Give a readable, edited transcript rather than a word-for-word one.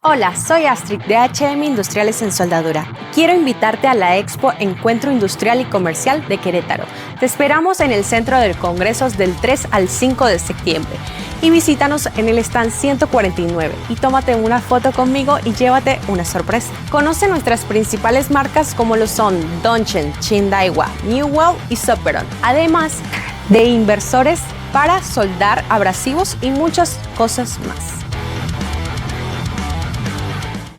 Hola, soy Astrid de HM Industriales en Soldadura. Quiero invitarte a la Expo Encuentro Industrial y Comercial de Querétaro. Te esperamos en el Centro de Congresos del 3 al 5 de septiembre. Y visítanos en el stand 149 y tómate una foto conmigo y llévate una sorpresa. Conoce nuestras principales marcas como lo son Donchen, Chindaiwa, Newell y Sopperon. Además de inversores para soldar abrasivos y muchas cosas más.